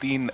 3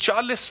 40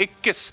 21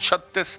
36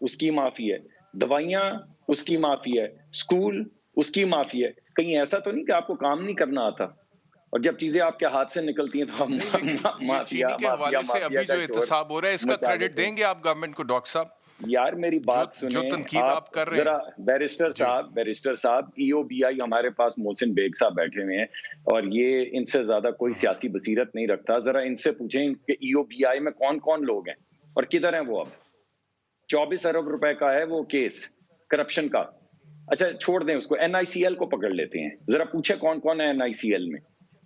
اس کی معافی ہے, دوائیاں اس کی معافی ہے, اسکول اس کی معافی ہے. کہیں ایسا تو نہیں کہ آپ کو کام نہیں کرنا آتا اور جب چیزیں آپ کے ہاتھ سے نکلتی ہیں تو آپ نہیں لیکن یہ مافیا چینی کے حوالے سے مافیا ابھی کا جو شور احتساب ہو رہا ہے اس کا مچا کریڈٹ لیتے ہیں. دیں گے آپ گورنمنٹ کو ڈاکٹر صاحب؟ یار میری بات جو سنیں تنقید آپ کر رہے ذرا, ہیں بیرسٹر جی صاحب ای او بی آئی ہمارے پاس محسن بیگ صاحب بیٹھے ہوئے ہیں اور یہ ان سے زیادہ کوئی سیاسی بصیرت نہیں رکھتا. ذرا ان سے پوچھیں کہ ای او بی آئی میں کون کون لوگ ہیں اور کدھر ہیں وہ. اب 24 ارب روپے کا ہے وہ کیس کرپشن کا. اچھا چھوڑ دیں اس کو, این آئی سی ایل کو پکڑ لیتے ہیں, ذرا پوچھیں کون کون ہے این آئی سی ایل میں.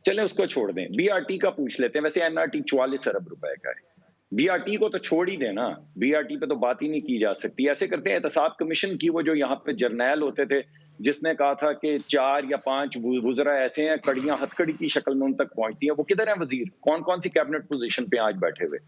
چلیں اس کو چھوڑ دیں, بی آر ٹی کا پوچھ لیتے ہیں. ویسے این آر ٹی 44 ارب روپے کا ہے. بی آر ٹی کو تو چھوڑ ہی دینا, بی آر ٹی پہ تو بات ہی نہیں کی جا سکتی. ایسے کرتے ہیں احتساب کمیشن کی, وہ جو یہاں پہ جرنیل ہوتے تھے جس نے کہا تھا کہ 4 یا 5 وزراء ایسے ہیں کڑیاں ہتھ کڑی کی شکل میں ان تک پہنچتی ہیں, وہ کدھر ہیں وزیر, کون کون سی کیبنٹ پوزیشن پہ آج بیٹھے ہوئے.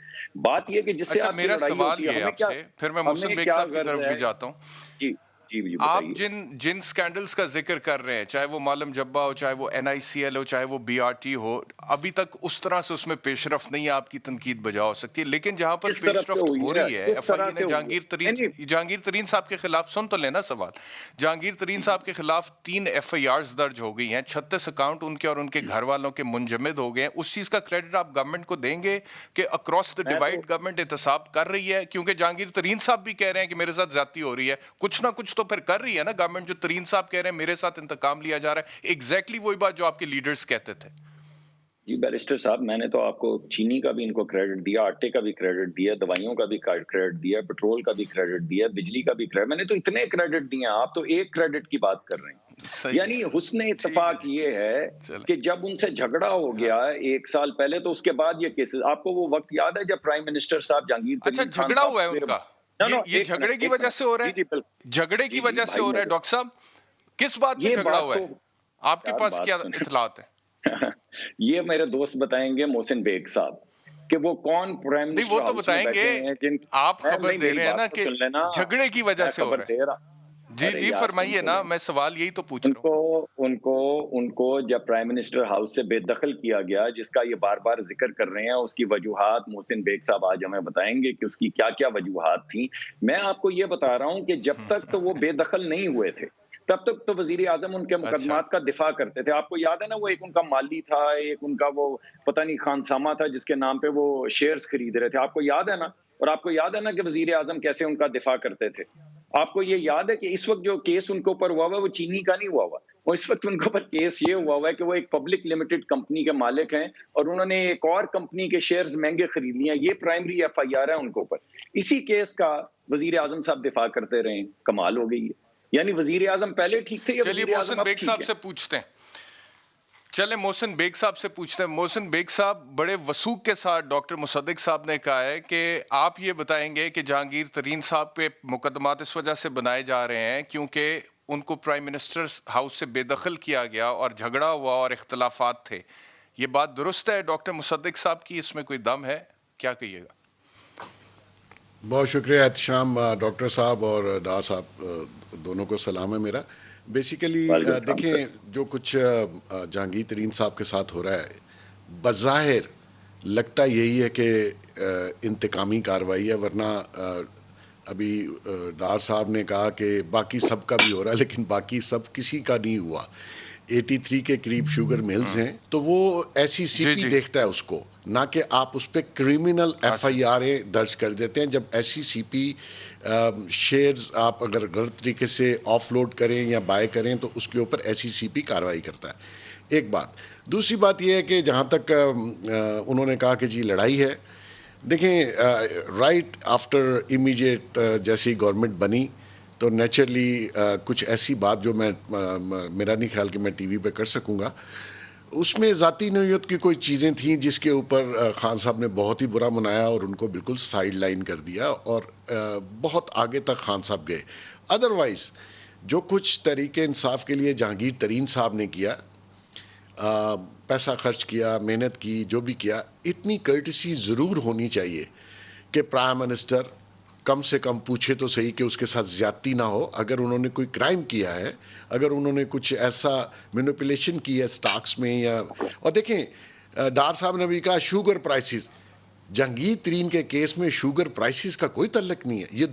بات یہ کہ جس سے اچھا آپ کی میرا لڑائی سوال ہوتی ہے یہ ہے آپ سے, پھر میں محسن ہمیں بیگ کیا صاحب کی غرض طرف ہے. بھی جاتا ہوں. جی جی آپ بتائیے. جن سکینڈلز کا ذکر کر رہے ہیں, چاہے وہ معلم جبا ہو, چاہے وہ این آئی سی ایل ہو, چاہے وہ بی آر ٹی ہو, ابھی تک اس طرح سے اس میں پیش رفت نہیں ہے. آپ کی تنقید بجا ہو سکتی ہے, لیکن جہاں پر کس طرح پیش سے رفت ہوئی ہو ہے, رہی ہے, کس ایف آئی طرح اے نے سے ہوئی ہے. جہانگیر ترین صاحب کے خلاف, سن تو لینا سوال, جہانگیر ترین صاحب کے خلاف 3 ایف آئی آرز درج ہو گئی ہیں, 36 اکاؤنٹ ان کے اور ان کے گھر والوں کے منجمد ہو گئے ہیں. اس چیز کا کریڈٹ آپ گورنمنٹ کو دیں گے کہ اکراس دا میں تو ڈیوائڈ گورنمنٹ احتساب کر رہی ہے؟ کیونکہ جہانگیر ترین صاحب بھی کہہ رہے ہیں کہ میرے ساتھ زیادتی ہو رہی ہے, کچھ نہ کچھ تو پھر کر رہی ہے نا گورنمنٹ. جو ترین صاحب کہہ رہے ہیں میرے ساتھ انتقام لیا جا رہا ہے, ایگزیکٹلی وہی بات جو آپ کے لیڈرز کہتے تھے. جی بیرسٹر صاحب, میں نے تو آپ کو چینی کا بھی ان کو کریڈٹ دیا, آٹے کا بھی کریڈٹ دیا, دوائیوں کا بھی کریڈٹ دیا, پیٹرول کا بھی کریڈٹ دیا, بجلی کا بھی کریڈٹ, میں نے تو اتنے کریڈٹ دیے ہیں. آپ تو ایک کریڈٹ کی بات کر رہے ہیں. صحیح یعنی ہے, حسن ٹھیک ہے اتفاق جی, یہ ہے چلیں. کہ جب ان سے جھگڑا ہو گیا 1 سال پہلے تو اس کے بعد یہ کیسز, آپ کو وہ وقت یاد ہے جب پرائم منسٹر صاحب جہانگیر اچھا ترین خان جھگڑا صاحب ہوا ہے ان سے کا, نو یہ ایک جھگڑے کی منٹ وجہ سے ہو رہا جی جی ہے, جھگڑے کی وجہ سے بھائی ہو رہا ہے میرے, ڈاکٹر صاحب؟ کس بات پہ یہ جھگڑا بات ہوا تو, ہے, آپ کے یار پاس کیا بات سنیں, اطلاعات ہے؟ یہ میرے دوست بتائیں گے محسن بیگ صاحب کہ وہ کون پرائم نہیں وہ منسٹر تو ہاؤس میں بتائیں گے, بیٹھے ہیں جن, آپ میں خبر نہیں, دے میری رہے ہیں نا بات تو کہ سن لینا, جھگڑے کی وجہ میں سے ہو خبر رہا دے رہا. ہے. جی ارے جی یار سن فرمائیے تو نا, لیں, میں سوال یہی تو پوچھ ان رہا ہوں. کو ان کو جب پرائم منسٹر ہاؤس سے بے دخل کیا گیا, جس کا یہ بار بار ذکر کر رہے ہیں, اس کی وجوہات محسن بیگ صاحب آج ہمیں بتائیں گے کہ اس کی کیا کیا وجوہات تھیں. میں آپ کو یہ بتا رہا ہوں کہ جب تک تو وہ بے دخل نہیں ہوئے تھے تب تک تو وزیر اعظم ان کے اچھا مقدمات کا دفاع کرتے تھے. آپ کو یاد ہے نا, وہ ایک ان کا مالی تھا, ایک ان کا وہ پتہ نہیں خانسامہ تھا جس کے نام پہ وہ شیئرز خرید رہے تھے, آپ کو یاد ہے نا. اور آپ کو یاد ہے نا کہ وزیر اعظم کیسے ان کا دفاع کرتے تھے. آپ کو یہ یاد ہے کہ اس وقت جو کیس ان کے اوپر ہوا ہوا ہے وہ چینی کا نہیں ہوا ہوا, وہ اس وقت ان کے اوپر کیس یہ ہوا ہوا ہے کہ وہ ایک پبلک لمیٹڈ کمپنی کے مالک ہیں اور انہوں نے ایک اور کمپنی کے شیئرز مہنگے خرید لیے ہیں. یہ پرائمری ایف آئی آر ہے ان کے اوپر. اسی کیس کا وزیر اعظم صاحب دفاع کرتے رہے. کمال ہو گئی ہے. یعنی وزیر اعظم پہلے ٹھیک تھے یا چلیے وزیر اعظم محسن اب بیگ ٹھیک صاحب ہے؟ سے پوچھتے ہیں, چلیں محسن بیگ صاحب سے پوچھتے ہیں. محسن بیگ صاحب, بڑے وثوق کے ساتھ ڈاکٹر مصدق صاحب نے کہا ہے کہ آپ یہ بتائیں گے کہ جہانگیر ترین صاحب پہ مقدمات اس وجہ سے بنائے جا رہے ہیں کیونکہ ان کو پرائم منسٹر ہاؤس سے بے دخل کیا گیا اور جھگڑا ہوا اور اختلافات تھے. یہ بات درست ہے ڈاکٹر مصدق صاحب کی, اس میں کوئی دم ہے؟ کیا کہیے گا؟ بہت شکریہ احتشام ڈاکٹر صاحب اور دا صاحب, دونوں کو سلام ہے میرا. بیسیکلی وعلیکم السلام سر. دیکھیں جو کچھ جہانگیر ترین صاحب کے ساتھ ہو رہا ہے, بظاہر لگتا یہی ہے کہ انتقامی کارروائی ہے, ورنہ ابھی ڈار صاحب نے کہا کہ باقی سب کا بھی ہو رہا ہے, لیکن باقی سب کسی کا نہیں ہوا. 83 کے قریب شوگر ملز ہیں, تو وہ ایسی سی جی پی جی, دیکھتا ہے اس کو, نہ کہ آپ اس پہ کرمنل ایف اچھا آئی آریں درج کر دیتے ہیں. جب ایسی سی پی شیئرز آپ اگر غلط طریقے سے آف لوڈ کریں یا بائی کریں تو اس کے اوپر ایسی سی پی کارروائی کرتا ہے. ایک بات. دوسری بات یہ ہے کہ جہاں تک انہوں نے کہا کہ جی لڑائی ہے, دیکھیں رائٹ آفٹر امیجیٹ جیسی گورنمنٹ بنی تو نیچرلی کچھ ایسی بات جو میرا نہیں خیال کہ میں ٹی وی پہ کر سکوں گا, اس میں ذاتی نوعیت کی کوئی چیزیں تھیں جس کے اوپر خان صاحب نے بہت ہی برا منایا اور ان کو بالکل سائیڈ لائن کر دیا اور بہت آگے تک خان صاحب گئے. ادروائز جو کچھ تحریک انصاف کے لیے جہانگیر ترین صاحب نے کیا, پیسہ خرچ کیا, محنت کی, جو بھی کیا, اتنی کرٹسی ضرور ہونی چاہیے کہ پرائم منسٹر کم سے کم پوچھے تو صحیح کہ اس کے ساتھ زیادتی نہ ہو. اگر انہوں نے کوئی کرائم کیا ہے, اگر انہوں نے کچھ ایسا مینوپولیشن کی ہے سٹاکس میں یا, اور دیکھیں ڈار صاحب نے بھی کہا شوگر پرائسز, جہانگیر ترین کے کیس میں شوگر پرائسز کا کوئی تعلق نہیں ہے. یہ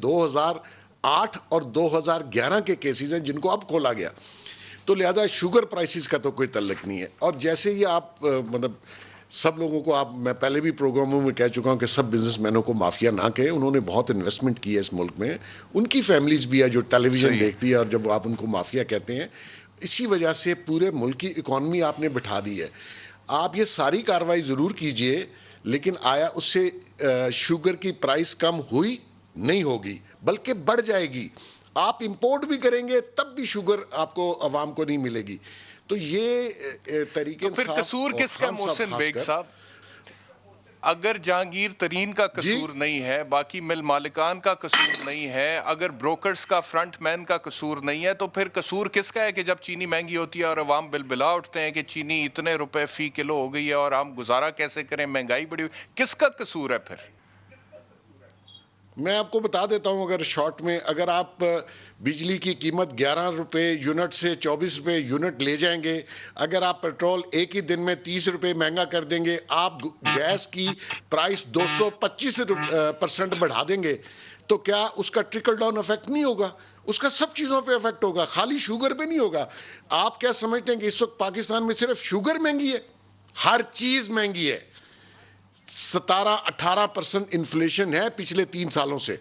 2008 اور 2011 کے کیسز ہیں جن کو اب کھولا گیا. تو لہذا شوگر پرائسز کا تو کوئی تعلق نہیں ہے. اور جیسے یہ آپ مطلب سب لوگوں کو میں پہلے بھی پروگراموں میں کہہ چکا ہوں کہ سب بزنس مینوں کو مافیا نہ کہیں. انہوں نے بہت انویسٹمنٹ کی ہے اس ملک میں, ان کی فیملیز بھی ہے جو ٹیلی ویژن دیکھتی ہے, اور جب آپ ان کو مافیا کہتے ہیں, اسی وجہ سے پورے ملک کی اکانومی آپ نے بٹھا دی ہے. آپ یہ ساری کارروائی ضرور کیجئے, لیکن آیا اس سے شوگر کی پرائس کم ہوئی؟ نہیں ہوگی, بلکہ بڑھ جائے گی. آپ امپورٹ بھی کریں گے تب بھی شوگر آپ کو عوام کو نہیں ملے گی. تو یہ طریقے پھر قصور کس کا محسن بیگ صاحب؟ اگر جہانگیر ترین کا قصور نہیں ہے, باقی مل مالکان کا قصور نہیں ہے, اگر بروکرز کا فرنٹ مین کا قصور نہیں ہے, تو پھر قصور کس کا ہے کہ جب چینی مہنگی ہوتی ہے اور عوام بلبلا اٹھتے ہیں کہ چینی اتنے روپے فی کلو ہو گئی ہے اور ہم گزارا کیسے کریں, مہنگائی بڑی ہوئی, کس کا قصور ہے پھر؟ میں آپ کو بتا دیتا ہوں اگر شارٹ میں, اگر آپ بجلی کی قیمت 11 روپے یونٹ سے 24 روپے یونٹ لے جائیں گے, اگر آپ پیٹرول ایک ہی دن میں 30 روپے مہنگا کر دیں گے, آپ گیس کی پرائس 225% بڑھا دیں گے, تو کیا اس کا ٹرکل ڈاؤن افیکٹ نہیں ہوگا؟ اس کا سب چیزوں پہ افیکٹ ہوگا, خالی شوگر پہ نہیں ہوگا. آپ کیا سمجھتے ہیں کہ اس وقت پاکستان میں صرف شوگر مہنگی ہے؟ ہر چیز مہنگی ہے. 17-18% انفلیشن ہے پچھلے 3 سالوں سے.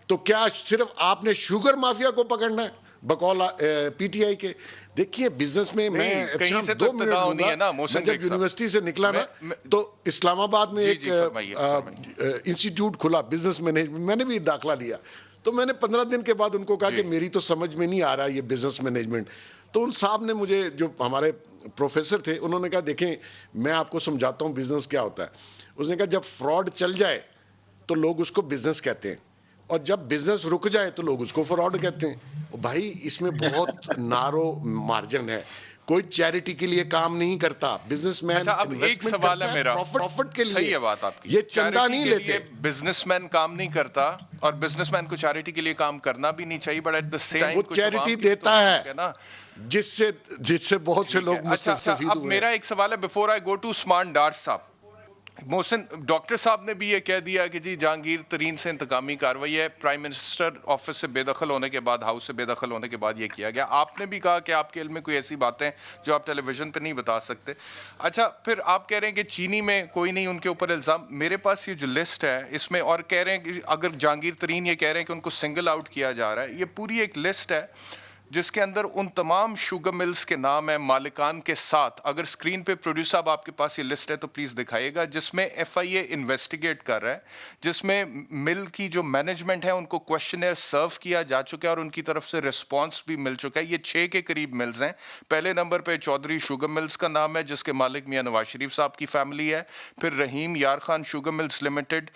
تو کیا صرف آپ نے شوگر مافیا کو پکڑنا ہے بقول پی ٹی آئی کے؟ دیکھیے بزنس میں میں 2 منٹ لوں گا. میں جب یونیورسٹی سے نکلا نا تو اسلام آباد میں ایک انسٹیٹیوٹ کھلا بزنس مینجمنٹ, میں نے بھی داخلہ لیا. تو میں نے 15 دن کے بعد ان کو کہا کہ میری تو سمجھ میں نہیں آ رہا یہ بزنس مینجمنٹ. تو ان صاحب نے مجھے, جو ہمارے پروفیسر تھے, انہوں نے کہا دیکھیں میں آپ کو سمجھاتا ہوں بزنس کیا ہوتا ہے. اس نے کہا جب فراڈ چل جائے تو لوگ اس کو بزنس کہتے ہیں, اور جب بزنس رک جائے تو لوگ اس کو فراڈ کہتے ہیں. بھائی اس میں بہت نارو مارجن ہے. کوئی چیریٹی کے لیے کام نہیں کرتا بزنس مین. اب ایک سوال ہے میرا, پروفٹ کے لیے. صحیح ہے بات آپ کی, یہ چندہ نہیں لیتے. بزنس مین کام نہیں کرتا, اور بزنس مین کو چیریٹی کے لیے کام کرنا بھی نہیں چاہیے, بٹ ایٹ دا سیم وہ چیریٹی دیتا ہے جس سے بہت سے لوگ مستفید ہوئے. اب میرا ایک سوال ہے بفور آئی گو ٹو عثمان ڈار صاحب. محسن ڈاکٹر صاحب نے بھی یہ کہہ دیا کہ جی جہانگیر ترین سے انتقامی کارروائی ہے, پرائم منسٹر آفس سے بے دخل ہونے کے بعد, ہاؤس سے بے دخل ہونے کے بعد یہ کیا گیا. آپ نے بھی کہا کہ آپ کے علم میں کوئی ایسی باتیں جو آپ ٹیلی ویژن پہ نہیں بتا سکتے. اچھا, پھر آپ کہہ رہے ہیں کہ چینی میں کوئی نہیں ان کے اوپر الزام. میرے پاس یہ جو لسٹ ہے اس میں, اور کہہ رہے ہیں کہ اگر جہانگیر ترین یہ کہہ رہے ہیں کہ ان کو سنگل آؤٹ کیا جا رہا ہے, یہ پوری ایک لسٹ ہے جس کے اندر ان تمام شوگر ملز کے نام ہیں مالکان کے ساتھ. اگر سکرین پہ پروڈیوسر صاحب آپ کے پاس یہ لسٹ ہے تو پلیز دکھائیے گا, جس میں ایف آئی اے انویسٹیگیٹ کر رہا ہے, جس میں مل کی جو مینجمنٹ ہے ان کو کوشچنر سرو کیا جا چکا ہے اور ان کی طرف سے رسپانس بھی مل چکا ہے. یہ 6 کے قریب ملز ہیں. پہلے نمبر پہ چودھری شوگر ملز کا نام ہے جس کے مالک میاں نواز شریف صاحب کی فیملی ہے. پھر رحیم یار خان شوگر ملز لمیٹڈ,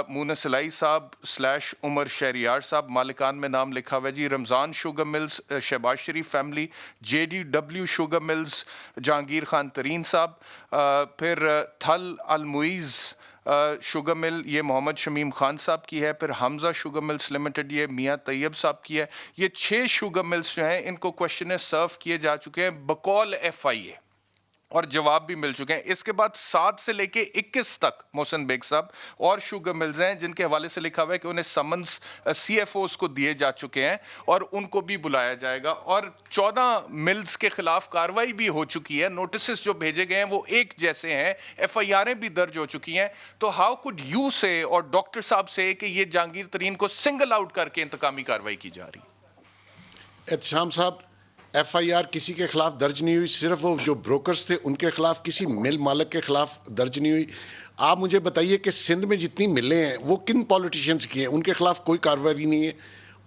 مونس علائی صاحب / عمر شہریار صاحب مالکان میں نام لکھا ہوا ہے جی. Ramzan sugar mills Shahbaz Sharif family, J D W sugar mills Jahangir Khan Tareen sahib, پھر تھل المعیز شوگر مل یہ محمد شمیم خان صاحب کی ہے. پھر حمزہ شوگر ملز لمیٹڈ یہ میاں طیب صاحب کی ہے. یہ 6 شوگر ملز جو ہیں ان کو کوشچنر سرو کیے جا چکے ہیں بقول ایف آئی اے, اور جواب بھی مل چکے ہیں. اس کے بعد 7 سے لے کے 21 تک محسن بیگ صاحب اور شوگر ملز ہیں جن کے حوالے سے لکھا ہوا ہے کہ انہیں سمنس سی ایف اوز کو دیے جا چکے ہیں اور ان کو بھی بلایا جائے گا. اور 14 ملز کے خلاف کارروائی بھی ہو چکی ہے. نوٹسز جو بھیجے گئے ہیں وہ ایک جیسے ہیں, ایف آئی آریں بھی درج ہو چکی ہیں. تو ہاؤ کوڈ یو سے اور ڈاکٹر صاحب سے کہ یہ جہانگیر ترین کو سنگل آؤٹ کر کے انتقامی کارروائی کی جا رہی ہے؟ احتشام صاحب, ایف آئی آر کسی کے خلاف درج نہیں ہوئی, صرف وہ جو بروکرز تھے ان کے خلاف, کسی مل مالک کے خلاف درج نہیں ہوئی. آپ مجھے بتائیے کہ سندھ میں جتنی ملیں ہیں وہ کن پولیٹیشنز کی ہیں؟ ان کے خلاف کوئی کارروائی نہیں ہے,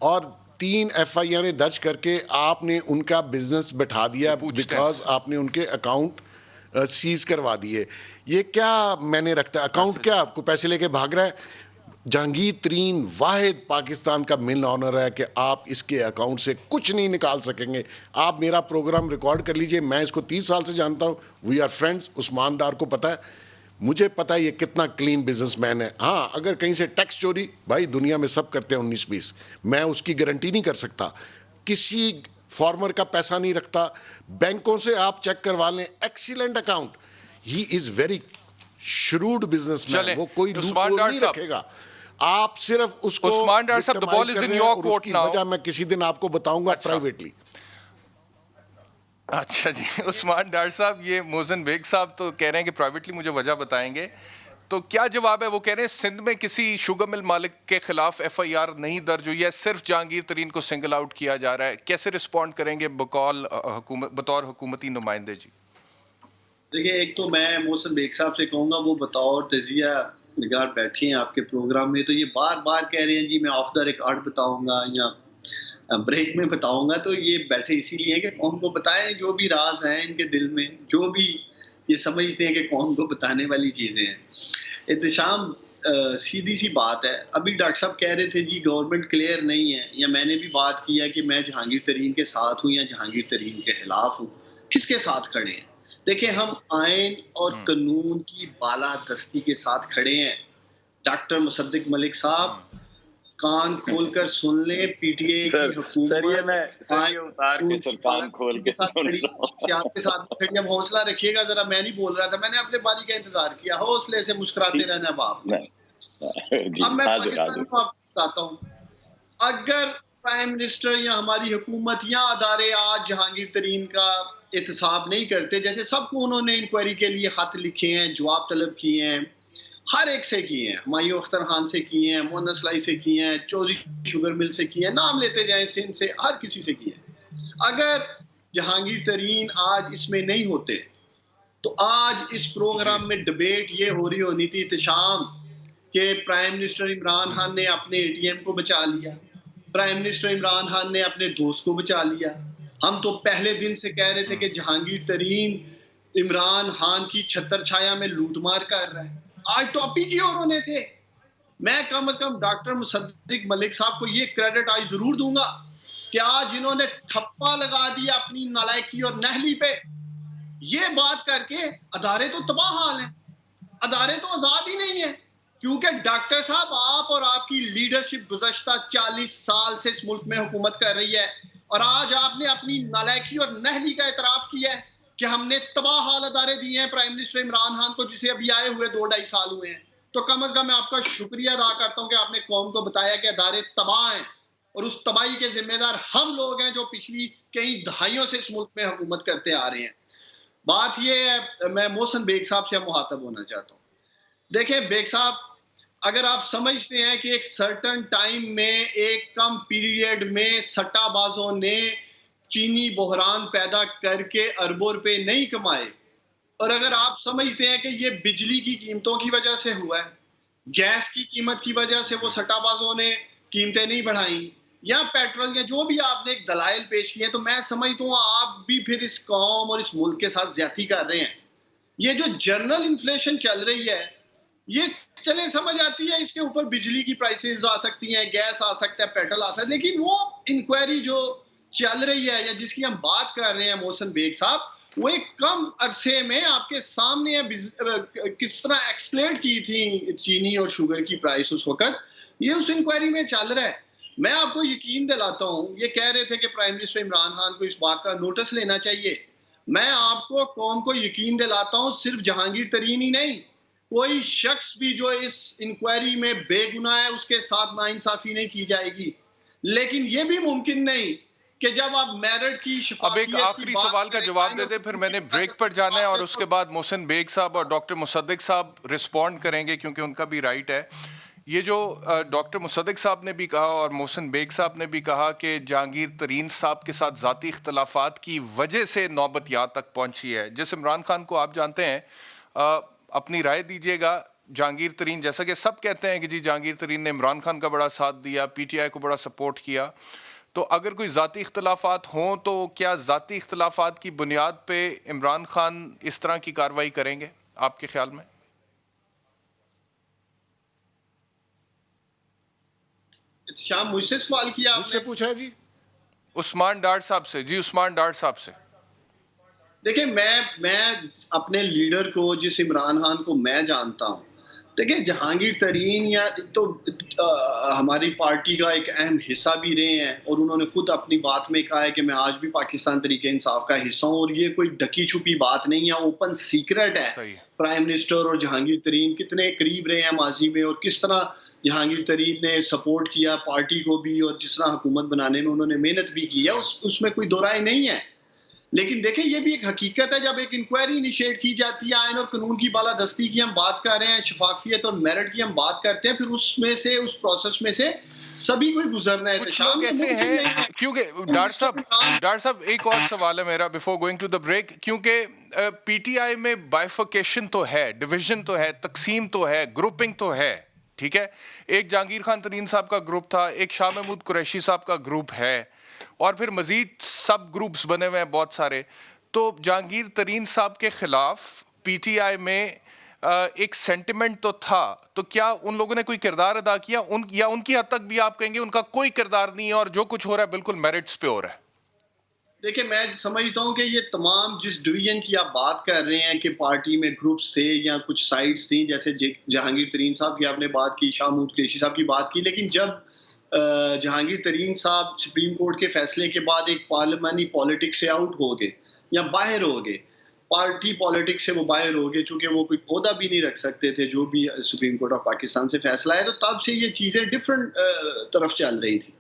اور 3 ایف آئی آریں درج کر کے آپ نے ان کا بزنس بٹھا دیا بیکاز آپ نے ان کے اکاؤنٹ سیز کروا دیے. یہ کیا میں نے رکھتا ہے اکاؤنٹ, کیا آپ کو پیسے لے کے بھاگ رہا ہے؟ جہانگیر ترین واحد پاکستان کا مل آنر ہے کہ آپ اس کے اکاؤنٹ سے کچھ نہیں نکال سکیں گے. آپ میرا پروگرام ریکارڈ کر لیجئے, میں اس کو 30 سال سے جانتا ہوں, وی آر فرینڈز. عثمان ڈار کو پتا ہے, مجھے پتا ہے یہ کتنا کلین بزنس مین ہے. ہاں اگر کہیں سے ٹیکس چوری, بھائی دنیا میں سب کرتے ہیں 19-20, میں اس کی گارنٹی نہیں کر سکتا. کسی فارمر کا پیسہ نہیں رکھتا. بینکوں سے آپ چیک کروا لیں, excellent account. He is very shrewd businessman مین, وہ کوئی لوپ ہول نہیں رکھے گا. آپ صرف اس کو عثمان ڈار صاحب, the ball is in your court now. وجہ میں کسی دن آپ کو بتاؤں گا پرائیویٹلی. اچھا جی, عثمان ڈار صاحب, یہ محسن بیگ صاحب تو کہہ رہے ہیں کہ پرائیویٹلی مجھے وجہ بتائیں گے, تو کیا جواب ہے؟ وہ کہہ رہے ہیں سندھ میں کسی شوگر مل مالک کے خلاف ایف آئی آر نہیں درج ہوئی ہے, صرف جہانگیر ترین کو سنگل آؤٹ کیا جا رہا ہے. کیسے رسپونڈ کریں گے بطور حکومتی نمائندے جی؟ دیکھیں, ایک تو میں محسن بیگ صاحب سے کہوں گا, وہ بطور تجزیہ نگار بیٹھے ہیں آپ کے پروگرام میں, تو یہ بار بار کہہ رہے ہیں جی میں آف دا ریکارڈ بتاؤں گا یا بریک میں بتاؤں گا, تو یہ بیٹھے اسی لیے ہیں کہ قوم کو بتائیں جو بھی راز ہیں ان کے دل میں, جو بھی یہ سمجھتے ہیں کہ قوم کو بتانے والی چیزیں ہیں. احتشام, سیدھی سی بات ہے, ابھی ڈاکٹر صاحب کہہ رہے تھے جی گورنمنٹ کلیئر نہیں ہے, یا میں نے بھی بات کی ہے کہ میں جہانگیر ترین کے ساتھ ہوں یا جہانگیر ترین کے خلاف ہوں. کس کے ساتھ کھڑے ہیں؟ دیکھیں, ہم آئین اور قانون کی بالادستی کے ساتھ کھڑے ہیں. ڈاکٹر مصدق ملک صاحب کان کھول کر سن لیں, پی ٹی اے کی حکومت کے ساتھ کھڑی. اب حوصلہ رکھیے گا ذرا, میں نہیں بول رہا تھا, میں نے اپنے باری کا انتظار کیا, حوصلے سے مسکراتے رہنا اب آپ نے. اب میں پاکستان کو آپ کو بتاتا ہوں, اگر پرائم منسٹر یا ہماری حکومت یا ادارے آج جہانگیر ترین کا احتساب نہیں کرتے, جیسے سب کو انہوں نے انکوائری کے لیے خط لکھے ہیں, جواب طلب کیے ہیں, ہر ایک سے کیے ہیں, ہمایوں اختر خان سے کیے ہیں, مونس اسلائی سے کیے ہیں, چودھری شوگر مل سے کیے ہیں, نام لیتے جائیں, سندھ سے, ہر کسی سے کیے ہیں. اگر جہانگیر ترین آج اس میں نہیں ہوتے تو آج اس پروگرام میں ڈبیٹ یہ ہو رہی ہونی تھی احتشام کہ پرائم منسٹر عمران خان نے اپنے اے ٹی ایم کو بچا لیا, پرائم منسٹر عمران خان نے اپنے دوست کو بچا لیا. ہم تو پہلے دن سے کہہ رہے تھے کہ جہانگیر ترین عمران خان کی چھتر چھایا میں لوٹ مار کر رہا ہے. آج ٹاپک ہی اور ہونے تھے. میں کم از کم ڈاکٹر مصدق ملک صاحب کو یہ کریڈٹ آج ضرور دوں گا کہ آج انہوں نے ٹھپا لگا دیا اپنی نالائکی اور نہلی پہ. یہ بات کر کے ادارے تو تباہ حال ہیں, ادارے تو آزاد ہی نہیں ہیں, کیونکہ ڈاکٹر صاحب آپ اور آپ کی لیڈرشپ گزشتہ 40 سال سے اس ملک میں حکومت کر رہی ہے, اور آج آپ نے اپنی نالائکی اور نہلی کا اعتراف کیا ہے کہ ہم نے تباہ حال ادارے دیے ہیں پرائم منسٹر عمران خان کو, جسے ابھی آئے ہوئے 2-2.5 سال ہوئے ہیں. تو کم از کم میں آپ کا شکریہ ادا کرتا ہوں کہ آپ نے قوم کو بتایا کہ ادارے تباہ ہیں, اور اس تباہی کے ذمہ دار ہم لوگ ہیں جو پچھلی کئی دہائیوں سے اس ملک میں حکومت کرتے آ رہے ہیں. بات یہ ہے, میں محسن بیگ صاحب سے مخاطب ہونا چاہتا ہوں. دیکھیں بیگ صاحب, اگر آپ سمجھتے ہیں کہ ایک سرٹن ٹائم میں ایک کم پیریڈ میں سٹا بازوں نے چینی بحران پیدا کر کے اربوں روپے نہیں کمائے, اور اگر آپ سمجھتے ہیں کہ یہ بجلی کی قیمتوں کی وجہ سے ہوا ہے, گیس کی قیمت کی وجہ سے وہ سٹا بازوں نے قیمتیں نہیں بڑھائیں, یا پیٹرول, یا جو بھی آپ نے ایک دلائل پیش کیے, تو میں سمجھتا ہوں آپ بھی پھر اس قوم اور اس ملک کے ساتھ زیادتی کر رہے ہیں. یہ جو جنرل انفلیشن چل رہی ہے, یہ چلے سمجھ آتی ہے, اس کے اوپر بجلی کی پرائسز آ سکتی ہیں, گیس آ سکتا ہے, پیٹرول آ سکتا ہے, لیکن وہ انکوائری جو چل رہی ہے یا جس کی ہم بات کر رہے ہیں محسن بیگ صاحب, وہ ایک کم عرصے میں آپ کے سامنے کس طرح ایکسپلیٹ کی تھی چینی اور شوگر کی پرائس اس وقت, یہ اس انکوائری میں چل رہا ہے. میں آپ کو یقین دلاتا ہوں, یہ کہہ رہے تھے کہ پرائم منسٹر عمران خان کو اس بات کا نوٹس لینا چاہیے. میں آپ کو قوم کو یقین دلاتا ہوں, صرف جہانگیر ترین ہی نہیں, کوئی شخص بھی جو اس انکوائری میں بے گناہ ہے اس کے ساتھ ناانصافی نہیں کی جائے گی. لیکن یہ بھی ممکن نہیں کہ جب آپ میرٹ کی اب ایک آخری سوال کا جواب دے دیں, پھر میں نے بریک پر جانا ہے, اور اس کے بعد محسن بیگ صاحب اور ڈاکٹر مصدق صاحب رسپونڈ کریں گے کیونکہ ان کا بھی رائٹ ہے. یہ جو ڈاکٹر مصدق صاحب نے بھی کہا اور محسن بیگ صاحب نے بھی کہا کہ جہانگیر ترین صاحب کے ساتھ ذاتی اختلافات کی وجہ سے نوبت یہاں تک پہنچی ہے. جس عمران خان کو آپ جانتے ہیں, اپنی رائے دیجیے گا. جہانگیر ترین, جیسا کہ سب کہتے ہیں کہ جی جہانگیر ترین نے عمران خان کا بڑا ساتھ دیا, پی ٹی آئی کو بڑا سپورٹ کیا, تو اگر کوئی ذاتی اختلافات ہوں تو کیا ذاتی اختلافات کی بنیاد پہ عمران خان اس طرح کی کارروائی کریں گے آپ کے خیال میں؟ شام مجھ سے سوال کیا, مجھ سے پوچھا جی, عثمان ڈار صاحب سے. جی عثمان ڈار صاحب سے. دیکھیں میں اپنے لیڈر کو, جس عمران خان کو میں جانتا ہوں, دیکھیں جہانگیر ترین یا تو ہماری پارٹی کا ایک اہم حصہ بھی رہے ہیں, اور انہوں نے خود اپنی بات میں کہا ہے کہ میں آج بھی پاکستان تحریک انصاف کا حصہ ہوں, اور یہ کوئی ڈکی چھپی بات نہیں ہے, اوپن سیکرٹ ہے. پرائم منسٹر اور جہانگیر ترین کتنے قریب رہے ہیں ماضی میں, اور کس طرح جہانگیر ترین نے سپورٹ کیا پارٹی کو بھی اور جس طرح حکومت بنانے میں انہوں نے محنت بھی کی ہے اس میں کوئی دو رائے نہیں ہے. لیکن دیکھیں یہ بھی ایک حقیقت ہے جب ایک انکوائری انیشیٹ کی جاتی ہے آئین اور قانون کی بالادستی کی ہم بات کر رہے ہیں شفافیت اور میرٹ کی ہم بات کرتے ہیں پھر اس میں سے اس پروسیس میں سے سبھی کوئی گزرنا ہے. کچھ لوگ ایسے ہیں کیونکہ ڈاکٹر صاحب ایک اور سوال ہے میرا before going to the break کیونکہ پی ٹی آئی میں بائیفرکیشن تو ہے ڈویژن تو ہے تقسیم تو ہے گروپنگ تو ہے ٹھیک ہے. ایک جہانگیر خان ترین صاحب کا گروپ تھا ایک شاہ محمود قریشی صاحب کا گروپ ہے اور پھر مزید سب گروپس بنے ہوئے ہیں بہت سارے. تو جہانگیر ترین صاحب کے خلاف پی ٹی آئی میں ایک سینٹیمنٹ تو تھا تو کیا ان لوگوں نے کوئی کردار ادا کیا یا ان کی حد تک بھی آپ کہیں گے ان کا کوئی کردار نہیں ہے اور جو کچھ ہو رہا ہے بالکل میرٹس پہ ہو رہا ہے؟ دیکھیں میں سمجھتا ہوں کہ یہ تمام جس ڈویژن کی آپ بات کر رہے ہیں کہ پارٹی میں گروپس تھے یا کچھ سائڈس تھیں جیسے جہانگیر ترین صاحب کی آپ نے بات کی شاہ محمود قریشی صاحب کی بات کی لیکن جب جہانگیر ترین صاحب سپریم کورٹ کے فیصلے کے بعد ایک پارلیمانی پالیٹکس سے آؤٹ ہو گئے یا باہر ہو گئے پارٹی پالیٹکس سے وہ باہر ہو گئے چونکہ وہ کوئی عہدہ بھی نہیں رکھ سکتے تھے جو بھی سپریم کورٹ آف پاکستان سے فیصلہ ہے تو تب سے یہ چیزیں ڈفرنٹ طرف چل رہی تھی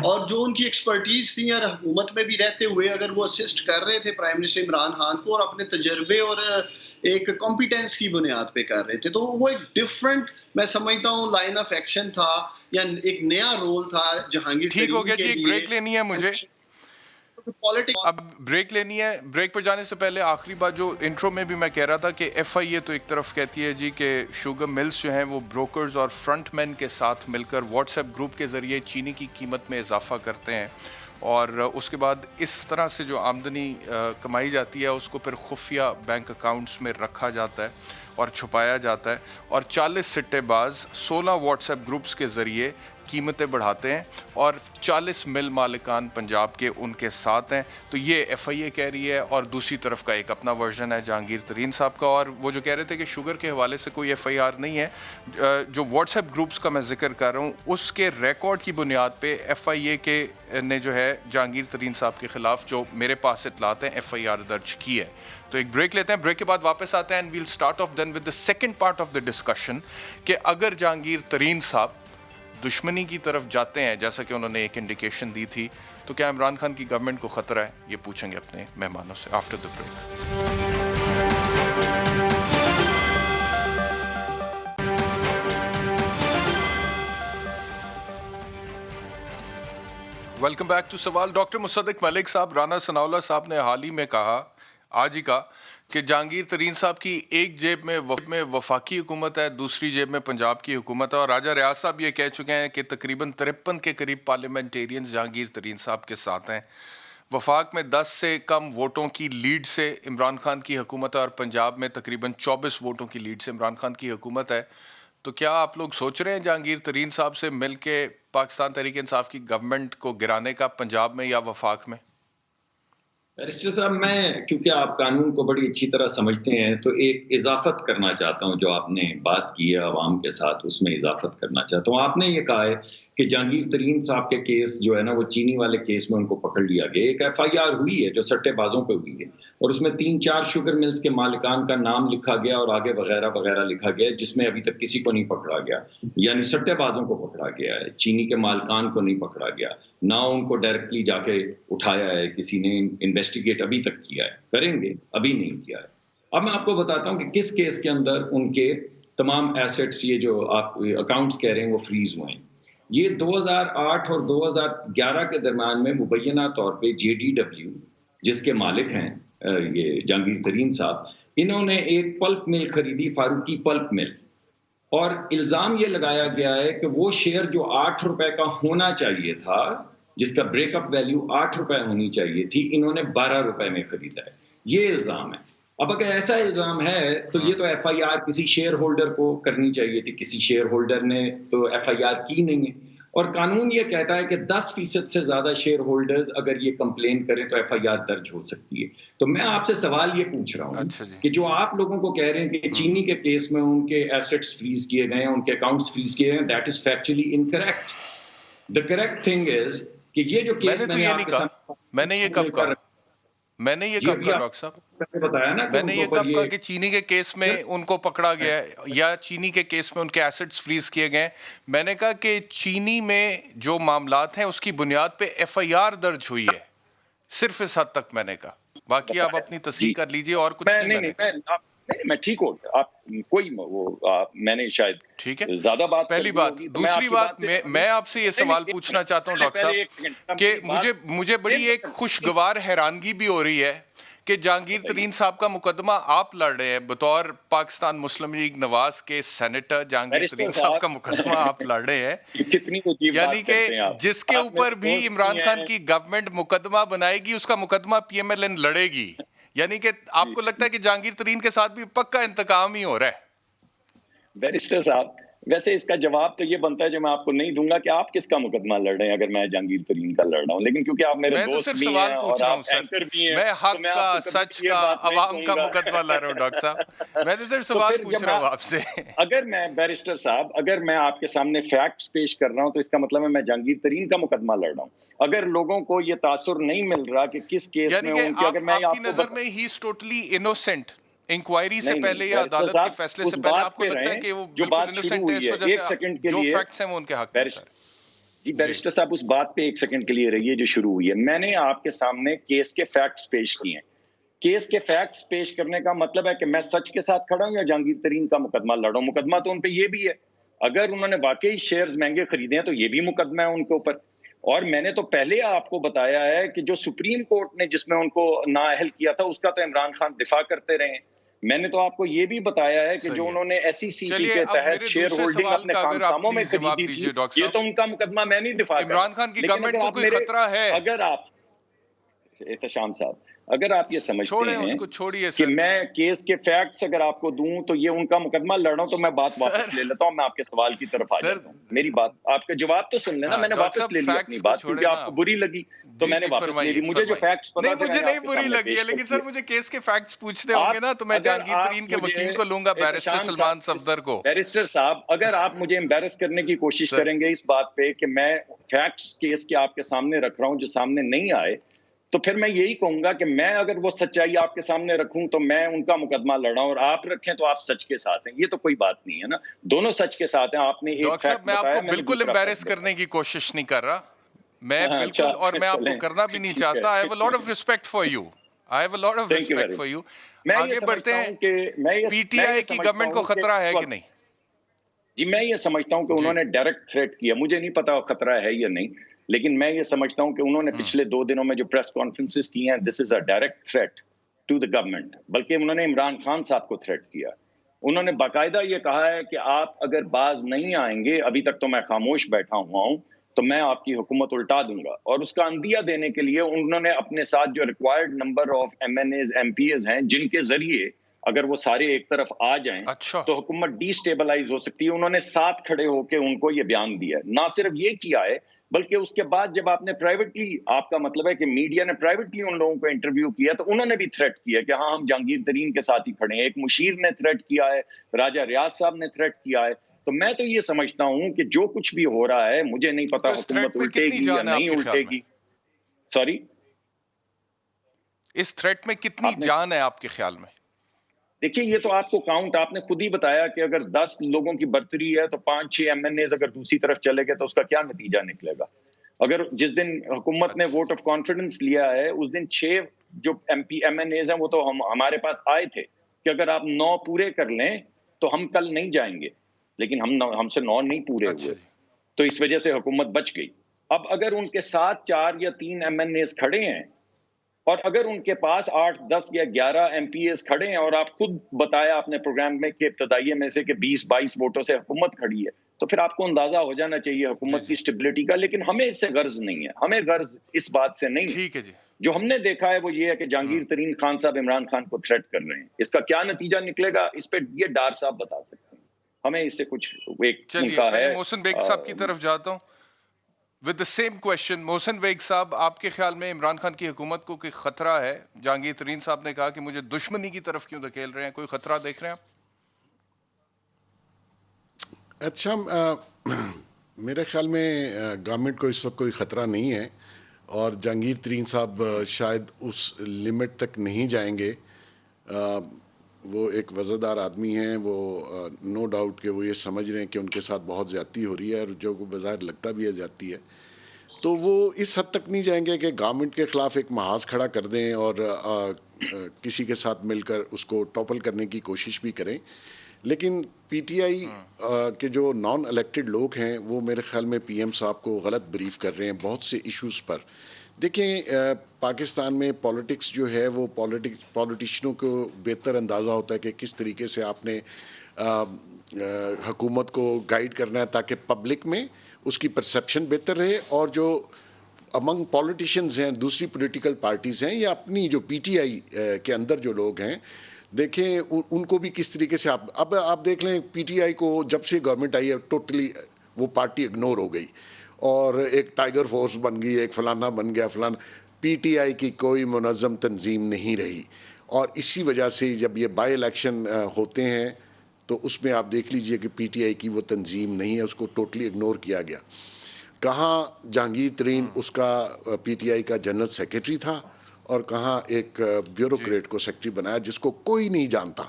اور جو ان کی ایکسپرٹیز تھی اور حکومت میں بھی رہتے ہوئے اگر وہ اسسٹ کر رہے تھے پرائم منسٹر عمران خان کو اور اپنے تجربے اور ایک کمپیٹنس کی بنیاد پہ کر رہے تھے تو وہ ایک ڈفرنٹ میں سمجھتا ہوں لائن آف ایکشن تھا یا ایک نیا رول تھا جہانگیر ٹھیک ہو گیا جی ایک بریک لینی ہے مجھے اب بریک لینی ہے. بریک پر جانے سے پہلے آخری بات جو انٹرو میں بھی میں کہہ رہا تھا کہ ایف آئی اے تو ایک طرف کہتی ہے جی کہ شوگر ملز جو ہیں وہ بروکرز اور فرنٹ مین کے ساتھ مل کر واٹس ایپ گروپ کے ذریعے چینی کی قیمت میں اضافہ کرتے ہیں اور اس کے بعد اس طرح سے جو آمدنی کمائی جاتی ہے اس کو پھر خفیہ بینک اکاؤنٹس میں رکھا جاتا ہے اور چھپایا جاتا ہے اور 40 سٹے باز 16 واٹس ایپ گروپس کے ذریعے قیمتیں بڑھاتے ہیں اور 40 مل مالکان پنجاب کے ان کے ساتھ ہیں. تو یہ ایف آئی اے کہہ رہی ہے اور دوسری طرف کا ایک اپنا ورژن ہے جہانگیر ترین صاحب کا اور وہ جو کہہ رہے تھے کہ شوگر کے حوالے سے کوئی ایف آئی آر نہیں ہے. جو واٹس ایپ گروپس کا میں ذکر کر رہا ہوں اس کے ریکارڈ کی بنیاد پہ ایف آئی اے کے نے جو ہے جہانگیر ترین صاحب کے خلاف جو میرے پاس اطلاعات ہیں ایف آئی آر درج کی ہے. تو ایک بریک لیتے ہیں بریک کے بعد واپس آتے ہیں and we'll start off then with the second part of the discussion کہ اگر جہانگیر ترین صاحب دشمنی کی طرف جاتے ہیں جیسا کہ انہوں نے ایک انڈیکیشن دی تھی تو کیا عمران خان کی گورنمنٹ کو خطرہ ہے؟ یہ پوچھیں گے اپنے مہمانوں سے after the break. Welcome back to سوال. ڈاکٹر مصدق ملک صاحب رانا ثناءاللہ صاحب نے حال ہی میں کہا آج ہی کہا کہ جہانگیر ترین صاحب کی ایک جیب میں وفاقی حکومت ہے دوسری جیب میں پنجاب کی حکومت ہے اور راجہ ریاض صاحب یہ کہہ چکے ہیں کہ تقریباً 53 کے قریب پارلیمنٹیرینز جہانگیر ترین صاحب کے ساتھ ہیں. وفاق میں 10 سے کم ووٹوں کی لیڈ سے عمران خان کی حکومت ہے اور پنجاب میں تقریباً 24 ووٹوں کی لیڈ سے عمران خان کی حکومت ہے. تو کیا آپ لوگ سوچ رہے ہیں جہانگیر ترین صاحب سے مل کے پاکستان تحریک انصاف کی گورنمنٹ کو گرانے کا پنجاب میں یا وفاق میں؟ بیرسٹر صاحب میں کیونکہ آپ قانون کو بڑی اچھی طرح سمجھتے ہیں تو ایک اضافت کرنا چاہتا ہوں جو آپ نے بات کی ہے عوام کے ساتھ اس میں اضافت کرنا چاہتا ہوں. آپ نے یہ کہا ہے کہ جہانگیر ترین صاحب کے کیس جو ہے نا وہ چینی والے کیس میں ان کو پکڑ لیا گیا. ایک ایف آئی آر ہوئی ہے جو سٹے بازوں پہ ہوئی ہے اور اس میں 3-4 شوگر ملز کے مالکان کا نام لکھا گیا اور آگے وغیرہ وغیرہ لکھا گیا جس میں ابھی تک کسی کو نہیں پکڑا گیا. یعنی سٹے بازوں کو پکڑا گیا ہے چینی کے مالکان کو نہیں پکڑا گیا نہ ان کو ڈائریکٹلی جا کے اٹھایا ہے کسی نے انویسٹیگیٹ ابھی تک کیا ہے کریں گے ابھی نہیں کیا ہے. اب میں آپ کو بتاتا ہوں کہ کس کیس کے اندر ان کے تمام ایسٹس یہ جو آپ اکاؤنٹس کہہ رہے ہیں وہ فریز ہوئے ہیں. یہ 2008 اور 2011 کے درمیان میں مبینہ طور پہ جے ڈی ڈبلیو جس کے مالک ہیں یہ جہانگیر ترین صاحب انہوں نے ایک پلپ مل خریدی فاروقی پلپ مل اور الزام یہ لگایا گیا ہے کہ وہ شیئر جو 8 روپے کا ہونا چاہیے تھا جس کا بریک اپ ویلیو 8 روپے ہونی چاہیے تھی انہوں نے 12 روپے میں خریدا ہے. یہ الزام ہے. اب اگر ایسا الزام ہے تو یہ تو ایف آئی آر کسی شیئر ہولڈر کو کرنی چاہیے تھی کسی شیئر ہولڈر نے تو ایف آئی آر کی نہیں ہے اور قانون یہ کہتا ہے کہ 10% سے زیادہ شیئر ہولڈرز اگر یہ کمپلین کریں تو ایف آئی آر درج ہو سکتی ہے. تو میں آپ سے سوال یہ پوچھ رہا ہوں کہ جو آپ لوگوں کو کہہ رہے ہیں کہ چینی کے کیس میں ان کے ایسٹس فریز کیے گئے ہیں ان کے اکاؤنٹس فریز کیے گئے ہیں that is factually incorrect. The correct thing is کہ یہ جو کیس میں نے یہ کب کہا میں نے یہ جی، کب ابھی کہا آپ ڈاکٹر صاحب؟ نے بتایا نا کہ میں ان نے کے یہ اوپر کب کہا کہ چینی کے کیس میں ان کو پکڑا گیا ہے یا چینی کے کیس میں ان کے ایسٹس فریز کیے گئے ہیں؟ میں نے کہا کہ چینی میں جو معاملات ہیں اس کی بنیاد پہ ایف آئی آر درج ہوئی ہے، صرف اس حد تک میں نے کہا، باقی آپ اپنی تصحیح جی کر لیجئے، اور کچھ نہیں میں نے کہا. میں ٹھیک ہو آپ کوئی میں نے شاید ٹھیک ہے، زیادہ بات کر پہلی دی بات. ہوگی تو میں آپ دوسری کی بات سے میں آپ سے یہ سوال پوچھنا چاہتا ہوں ڈاکٹر صاحب کہ مجھے بڑی ایک خوشگوار حیرانگی بھی ہو رہی ہے کہ جہانگیر ترین صاحب کا مقدمہ آپ لڑ رہے ہیں بطور پاکستان مسلم لیگ نواز کے سینیٹر. جہانگیر ترین صاحب کا مقدمہ آپ لڑ رہے ہیں، کتنی عجیب یعنی بات کہ کرتے ہیں آپ. جس کے اوپر بھی عمران خان کی گورنمنٹ مقدمہ بنائے گی اس کا مقدمہ پی ایم ایل این لڑے گی، یعنی کہ آپ کو لگتا ہے کہ جہانگیر ترین کے ساتھ بھی پکا انتقام ہی ہو رہا ہے. بیرسٹر صاحب ویسے اس کا جواب تو یہ بنتا ہے جو میں آپ کو نہیں دوں گا کہ آپ کس کا مقدمہ لڑ رہے ہیں اگر میں جہانگیر ترین کا لڑ رہا ہوں، لیکن کیونکہ آپ میرے میں تو دوست صرف بھی سوال ہیں پوچھ اور رہا آپ ہوں سر، اینکر بھی ہیں میں تو حق میں کا، آپ کو کبھی سچ یہ کا، بات نہیں عوام کہوں کا گا. مقدمہ لڑ رہا ہوں ڈاکٹر صاحب، میں تو صرف تو سوال پھر پوچھ رہا ہوں آپ سے. اگر میں بیرسٹر صاحب اگر میں آپ کے سامنے فیکٹس پیش کر رہا ہوں تو اس کا مطلب ہے میں جہانگیر ترین کا مقدمہ لڑ رہا ہوں. اگر لوگوں کو یہ تاثر نہیں مل رہا کہ کس کیس یعنی میں کہ ان کی، اگر میں آپ کی آپ کو نظر میں ہی از ٹوٹلی انوسینٹ، انکوائری سے نہیں پہلے یا بیرسٹر عدالت کے صاحب فیصلے اس سے پہلے آپ بات کو پہ لگتا ہے رہیں کہ وہ جو بالکل بات شروع انوسینٹ ہے، ہوئی اس ہے وجہ سے ایک سیکنڈ کے جو لیے فیکٹس ہیں وہ ان کے حق میں سر. جی بیرسٹر صاحب اس بات پہ ایک سیکنڈ کے لیے رہیے جو شروع ہوئی ہے. میں نے آپ کے سامنے کیس کے فیکٹس پیش کیے ہیں. کیس کے فیکٹس پیش کرنے کا مطلب ہے کہ میں سچ کے ساتھ کھڑا ہوں یا جہانگیر ترین کا مقدمہ لڑ رہا ہوں. مقدمہ تو ان پہ یہ بھی ہے، اگر انہوں نے واقعی شیئرز مہنگے خریدے ہیں تو یہ بھی مقدمہ ہے ان کے اوپر. اور میں نے تو پہلے آپ کو بتایا ہے کہ جو سپریم کورٹ نے جس میں ان کو نااہل کیا تھا اس کا تو عمران خان دفاع کرتے رہے ہیں. میں نے تو آپ کو یہ بھی بتایا ہے کہ جو انہوں نے ایس سی سی پی چلیے کے اب تحت میرے شیئر دوسرے ہولڈنگ سوال اپنے کا اگر آپ خانساموں میں پلیز جواب خریدی تھی دیجئے ڈاکٹر یہ صاحب. تو ان کا مقدمہ میں نہیں دفاع کر عمران خان کی لیکن گورنمنٹ اگر کو آپ کوئی میرے خطرہ ہے؟ اگر آپ احتشام صاحب اگر آپ یہ سمجھتے چھوڑیں اس ہیں کو، چھوڑیے کہ سر. میں کیس کے فیکٹس اگر آپ کو دوں تو یہ ان کا مقدمہ لڑ رہا ہوں تو میں بات واپس سر لے لیتا ہوں. میں آپ کے سوال کی طرف آ سر جاتا ہوں. میری بات آپ کا جواب تو سن لینا. ہاں میں نے ڈاکٹر واپس صاحب لے لی اپنی فیکٹس کو بات چھوڑیں کیونکہ نا آپ کو آپ. بری لگی تو میں نے واپس لے لی. مجھے جو فیکٹس پتا نہیں تھے میں مجھے نے نہیں آپ کے بری سامنے لگی ہے، پیش کر لیکن دیے. سر مجھے کیس کے فیکٹس پوچھنے ہوں گے نا تو میں اگر جہانگیر آپ ترین کے مجھے وکیل کو لوں گا، بیرسٹر احتشام سلمان صاحب صفدر کو. بیرسٹر صاحب اگر آپ مجھے امبیرس کرنے کی کوشش سر کریں گے اس بات پہ کہ میں فیکٹس کیس کے آپ کے سامنے رکھ رہا ہوں جو سامنے نہیں آئے تو پھر میں یہی کہوں گا کہ میں اگر وہ سچائی آپ کے سامنے رکھوں تو میں ان کا مقدمہ لڑا ہوں اور آپ رکھیں تو آپ سچ کے ساتھ ہیں. یہ تو کوئی بات نہیں ہے نا، دونوں سچ کے ساتھ ہیں. آپ نے ایک ڈاکٹر صاحب فیکٹ میں آپ بتایا کو میں نے بالکل دوسرا امبیرس فیکٹ کرنے بتایا. کی کوشش نہیں کر رہا، میں اچھا بالکل، اور میں آپ کو چلیں کرنا بھی نہیں ٹھیک ہے. چاہتا. I have a lot of respect for you. I have a lot of thank you respect very for much. you. میں یہ آگے بڑھتے سمجھتا ہیں. ہوں کہ پی ٹی میں یہ آئی کی سمجھتا گورنمنٹ کو ہوں کہ خطرہ اس ہے کہ وقت نہیں؟ جی میں یہ سمجھتا ہوں کہ جی انہوں نے ڈائریکٹ تھریٹ کیا. مجھے نہیں پتا خطرہ ہے یا نہیں، لیکن میں یہ سمجھتا ہوں کہ انہوں نے پچھلے 2 دنوں میں جو پریس کانفرنسز کی ہیں this is a direct threat to the government. بلکہ انہوں نے عمران خان صاحب کو تھریٹ کیا. انہوں نے باقاعدہ یہ کہا ہے کہ آپ اگر باز نہیں آئیں گے، ابھی تک تو میں خاموش بیٹھا ہوا ہوں، تو میں آپ کی حکومت الٹا دوں گا. اور اس کا اندیہ دینے کے لیے انہوں نے اپنے ساتھ جو required number of M N As M P As ہیں جن کے ذریعے اگر وہ سارے ایک طرف آ جائیں اچھا تو حکومت ڈی سٹیبلائز ہو سکتی ہے، انہوں نے ساتھ کھڑے ہو کے ان کو یہ بیان دیا ہے. نہ صرف یہ کیا ہے بلکہ اس کے بعد جب آپ نے پرائیویٹلی، آپ کا مطلب ہے کہ میڈیا نے پرائیویٹلی ان لوگوں کو انٹرویو کیا تو انہوں نے بھی تھریٹ کیا کہ ہاں ہم جہانگیر ترین کے ساتھ ہی کھڑے ہیں. ایک مشیر نے تھریٹ کیا ہے، راجہ ریاض صاحب نے تھریٹ کیا ہے. تو میں تو یہ سمجھتا ہوں کہ جو کچھ بھی ہو رہا ہے مجھے نہیں تو پتا اس حکومت تھریٹ میں الٹے کتنی گی یا جان ہے آپ نہیں کے الٹے خیال میں؟ گی. سوری اس تھریٹ میں کتنی آپ نے جان ہے آپ کے خیال میں؟ دیکھیے یہ تو آپ کو کاؤنٹ، آپ نے خود ہی بتایا کہ اگر 10 لوگوں کی برتری ہے تو 5-6 ایم این ایز اگر دوسری طرف چلے گئے تو اس کا کیا نتیجہ نکلے گا. اگر جس دن حکومت نے اچھا ووٹ آف کانفیڈنس لیا ہے اس دن 6 جو ایم این ایز ہیں وہ تو ہمارے پاس آئے تھے کہ اگر آپ 9 پورے کر لیں تو ہم کل نہیں جائیں گے، لیکن ہم سے 9 نہیں پورے اچھا ہوئے جی. تو اس وجہ سے حکومت بچ گئی. اب اگر ان کے ساتھ 4 یا 3 ایم این ایز کھڑے ہیں اور اگر ان کے پاس 8, 10 یا 11 ایم پی ایز کھڑے ہیں اور آپ خود بتایا اپنے پروگرام میں کہ ابتدائیے میں سے کہ 20-22 ووٹوں سے حکومت کھڑی ہے تو پھر آپ کو اندازہ ہو جانا چاہیے جی حکومت جی کی اسٹیبلٹی کا. لیکن ہمیں اس سے غرض نہیں ہے، ہمیں غرض اس بات سے نہیں ہے. ٹھیک ہے جی. جو ہم نے دیکھا ہے وہ یہ ہے کہ جہانگیر ترین خان صاحب عمران خان کو تھریٹ کر رہے ہیں. اس کا کیا نتیجہ نکلے گا اس پہ یہ ڈار صاحب بتا سکتے ہیں. ہمیں اس سے کچھ ایک ان چلیے کا پہلے ہے. محسن بیگ صاحب کی طرف جاتا ہوں with the same question. Mohsin Baig صاحب آپ کے خیال میں عمران خان کی حکومت کو کوئی خطرہ ہے؟ جہانگیر ترین صاحب نے کہا کہ مجھے دشمنی کی طرف کیوں دھکیل رہے ہیں، کوئی خطرہ دیکھ رہے ہیں آپ؟ اچھا میرے خیال میں گورنمنٹ کو اس وقت کوئی خطرہ نہیں ہے. اور جہانگیر ترین صاحب شاید اس لمٹ تک نہیں جائیں گے. وہ ایک وزردار آدمی ہیں, وہ نو ڈاؤٹ کہ وہ یہ سمجھ رہے ہیں کہ ان کے ساتھ بہت زیادتی ہو رہی ہے, اور جو بظاہر لگتا بھی ہے زیادتی ہے, تو وہ اس حد تک نہیں جائیں گے کہ گورنمنٹ کے خلاف ایک محاذ کھڑا کر دیں اور کسی کے ساتھ مل کر اس کو ٹاپل کرنے کی کوشش بھی کریں. لیکن پی ٹی آئی کے جو نان الیکٹڈ لوگ ہیں وہ میرے خیال میں پی ایم صاحب کو غلط بریف کر رہے ہیں بہت سے ایشوز پر. دیکھیں پاکستان میں پالیٹکس جو ہے وہ پالیٹیشنوں کو بہتر اندازہ ہوتا ہے کہ کس طریقے سے آپ نے حکومت کو گائیڈ کرنا ہے تاکہ پبلک میں اس کی پرسیپشن بہتر رہے, اور جو امنگ پالیٹیشنز ہیں, دوسری پولیٹیکل پارٹیز ہیں, یا اپنی جو پی ٹی آئی کے اندر جو لوگ ہیں, دیکھیں ان کو بھی کس طریقے سے اب آپ دیکھ لیں پی ٹی آئی کو جب سے گورنمنٹ آئی ہے ٹوٹلی وہ پارٹی اگنور ہو گئی, اور ایک ٹائیگر فورس بن گئی, ایک فلانا بن گیا فلانا. پی ٹی آئی کی کوئی منظم تنظیم نہیں رہی, اور اسی وجہ سے جب یہ بائی الیکشن ہوتے ہیں تو اس میں آپ دیکھ لیجئے کہ پی ٹی آئی کی وہ تنظیم نہیں ہے, اس کو ٹوٹلی اگنور کیا گیا. کہاں جہانگیر ترین اس کا پی ٹی آئی کا جنرل سیکرٹری تھا, اور کہاں ایک بیوروکریٹ کو سیکرٹری بنایا جس کو کوئی نہیں جانتا.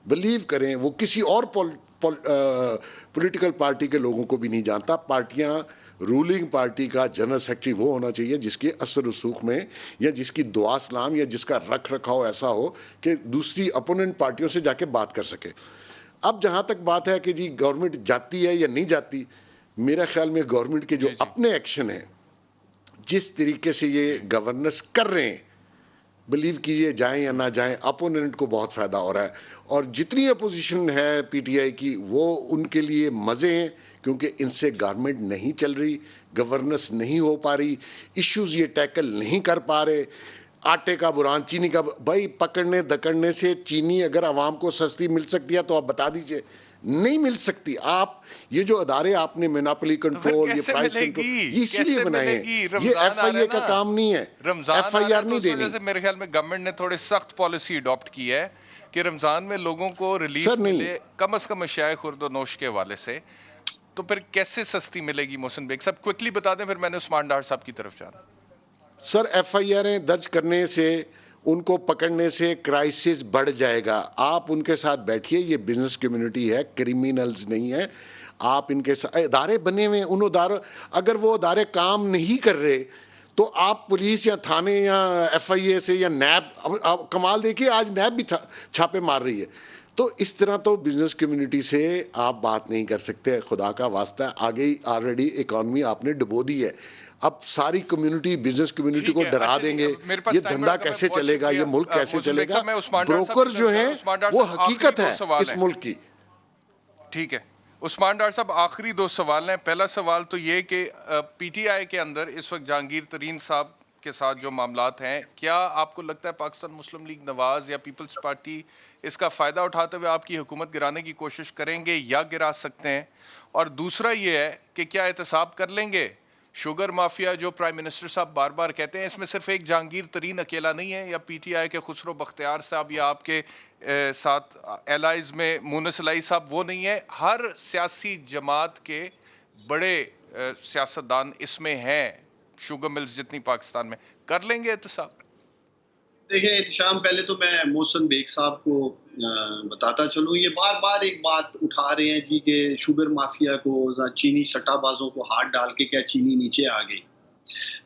بلیو کریں وہ کسی اور پولیٹیکل پارٹی کے لوگوں کو بھی نہیں جانتا. پارٹیاں رولنگ پارٹی کا جنرل سیکرٹری وہ ہونا چاہیے جس کے اثر رسوخ میں یا جس کی دعا سلام یا جس کا رکھ رکھاؤ ایسا ہو کہ دوسری اپوننٹ پارٹیوں سے جا کے بات کر سکے. اب جہاں تک بات ہے کہ جی گورنمنٹ جاتی ہے یا نہیں جاتی, میرا خیال میں گورنمنٹ کے جو اپنے ایکشن ہیں, جس طریقے سے یہ گورننس کر رہے ہیں, بلیو کیجیے جائیں یا نہ جائیں اپوننٹ کو بہت فائدہ ہو رہا ہے. اور جتنی اپوزیشن ہے پی ٹی آئی کی وہ ان کے لیے مزے ہیں, کیونکہ ان سے گورنمنٹ نہیں چل رہی, گورننس نہیں ہو پا رہی, ایشوز یہ ٹیکل نہیں کر پا رہے. آٹے کا بران, چینی کا, بھائی پکڑنے دکڑنے سے چینی اگر عوام کو سستی مل سکتی ہے تو آپ بتا دیجئے, نہیں مل سکتی. آپ یہ جو ادارے آپ نے میناپلی کنٹرول, یہ پرائس کنٹرول, یہ اسی لیے بنائے ہیں, یہ ایف آئی اے کا کام نہیں ہے, ایف آئی آر نہیں دینی. میرے خیال میں گورنمنٹ نے تھوڑے سخت پالیسی اڈاپٹ کی ہے کہ رمضان میں لوگوں کو ریلیف ملے کم از کم اشیاء خورد و نوش کے حوالے سے. تو پھر کیسے سستی ملے گی محسن بیگ صاحب, کوئکلی بتا دیں, پھر میں نے عثمان ڈار صاحب کی طرف جانا. سر ایف آئی آریں درج کرنے سے, ان کو پکڑنے سے کرائسس بڑھ جائے گا. آپ ان کے ساتھ بیٹھیے, یہ بزنس کمیونٹی ہے, کریمنلز نہیں ہے. آپ ان کے ساتھ ادارے بنے ہوئے, ان اداروں اگر وہ ادارے کام نہیں کر رہے تو آپ پولیس یا تھانے یا ایف آئی اے سے یا نیب, کمال دیکھیے آج نیب بھی چھاپے مار رہی ہے. تو اس طرح تو بزنس کمیونٹی سے آپ بات نہیں کر سکتے. خدا کا واسطہ, آگے آلریڈی اکانومی آپ نے ڈبو دی ہے. اب ساری کمیونٹی, بزنس کمیونٹی کو ڈرا دیں گے, یہ دھندا کیسے چلے گا, یہ ملک کیسے چلے گا. بروکر جو ہیں وہ حقیقت ہے اس ملک کی. ٹھیک ہے عثمان ڈار صاحب, آخری 2 سوال ہیں. پہلا سوال تو یہ کہ پی ٹی آئی کے اندر اس وقت جہانگیر ترین صاحب کے ساتھ جو معاملات ہیں, کیا آپ کو لگتا ہے پاکستان مسلم لیگ نواز یا پیپلز پارٹی اس کا فائدہ اٹھاتے ہوئے آپ کی حکومت گرانے کی کوشش کریں گے یا گرا سکتے ہیں؟ اور دوسرا یہ ہے کہ کیا احتساب کر لیں گے شوگر مافیا جو پرائم منسٹر صاحب بار بار کہتے ہیں, اس میں صرف ایک جہانگیر ترین اکیلا نہیں ہے, یا پی ٹی آئی کے خسرو بختیار صاحب یا آپ کے ساتھ ایلائز میں مونس علائی صاحب وہ نہیں ہے, ہر سیاسی جماعت کے بڑے سیاستدان اس میں ہیں, شوگر ملز جتنی پاکستان میں, کر لیں گے احتساب؟ دیکھیں احتشام, پہلے تو میں محسن بیگ صاحب کو بتاتا چلوں, یہ بار بار ایک بات اٹھا رہے ہیں جی کہ شوگر مافیا کو, چینی سٹا بازوں کو ہاتھ ڈال کے کیا چینی نیچے آ گئی.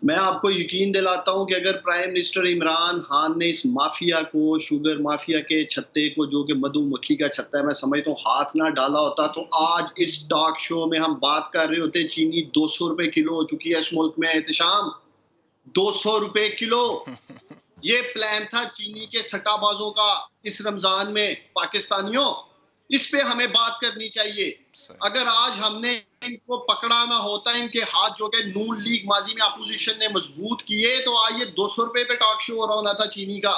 میں آپ کو یقین دلاتا ہوں کہ اگر پرائم منسٹر عمران خان نے اس مافیا کو, شوگر مافیا کے چھتے کو, جو کہ مدھو مکھی کا چھتا ہے میں سمجھتا ہوں, ہاتھ نہ ڈالا ہوتا تو آج اس ٹاک شو میں ہم بات کر رہے ہوتے. چینی 200 روپے کلو ہو چکی ہے اس ملک میں احتشام, 200 روپے کلو. یہ پلان تھا چینی کے سٹا بازوں کا اس رمضان میں پاکستانیوں, اس پہ ہمیں بات کرنی چاہیے. اگر آج ہم نے ان کو پکڑا نہ ہوتا, ان کے ہاتھ جو کہ نون لیگ ماضی میں اپوزیشن نے مضبوط کیے, تو آج یہ 200 روپے پہ ٹاک شو ہو رہا ہونا تھا چینی کا.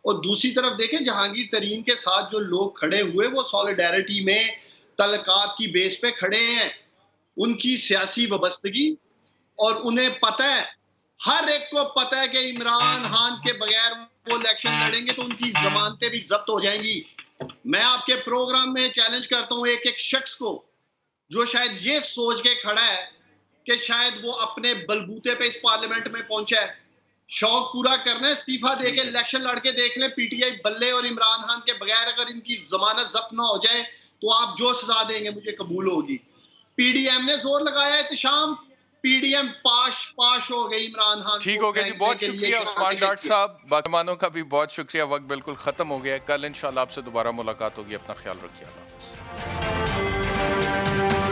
اور دوسری طرف دیکھیں جہانگیر ترین کے ساتھ جو لوگ کھڑے ہوئے وہ سولیڈیرٹی میں تعلقات کی بیس پہ کھڑے ہیں, ان کی سیاسی وابستگی, اور انہیں پتہ ہے, ہر ایک کو پتہ ہے کہ عمران خان کے بغیر وہ الیکشن لڑیں گے تو ان کی ضمانتیں بھی ضبط ہو جائیں گی. میں آپ کے پروگرام میں چیلنج کرتا ہوں ایک ایک شخص کو جو شاید یہ سوچ کے کھڑا ہے کہ شاید وہ اپنے بلبوتے پہ اس پارلیمنٹ میں پہنچا ہے. شوق پورا کرنا ہے, استعفیٰ دے کے الیکشن لڑ کے دیکھ لیں. پی ٹی آئی بلے اور عمران خان کے بغیر اگر ان کی ضمانت ضبط نہ ہو جائے تو آپ جو سزا دیں گے مجھے قبول ہوگی. پی ڈی ایم نے زور لگایا احتشام, پی ڈی ایم پاش ہو گئی عمران خان. ٹھیک ہو گیا جی, بہت شکریہ عثمان ڈاٹ صاحب. باقی کا بھی بہت شکریہ. وقت بالکل ختم ہو گیا ہے. کل انشاءاللہ آپ سے دوبارہ ملاقات ہوگی. اپنا خیال رکھیے. اللہ حافظ.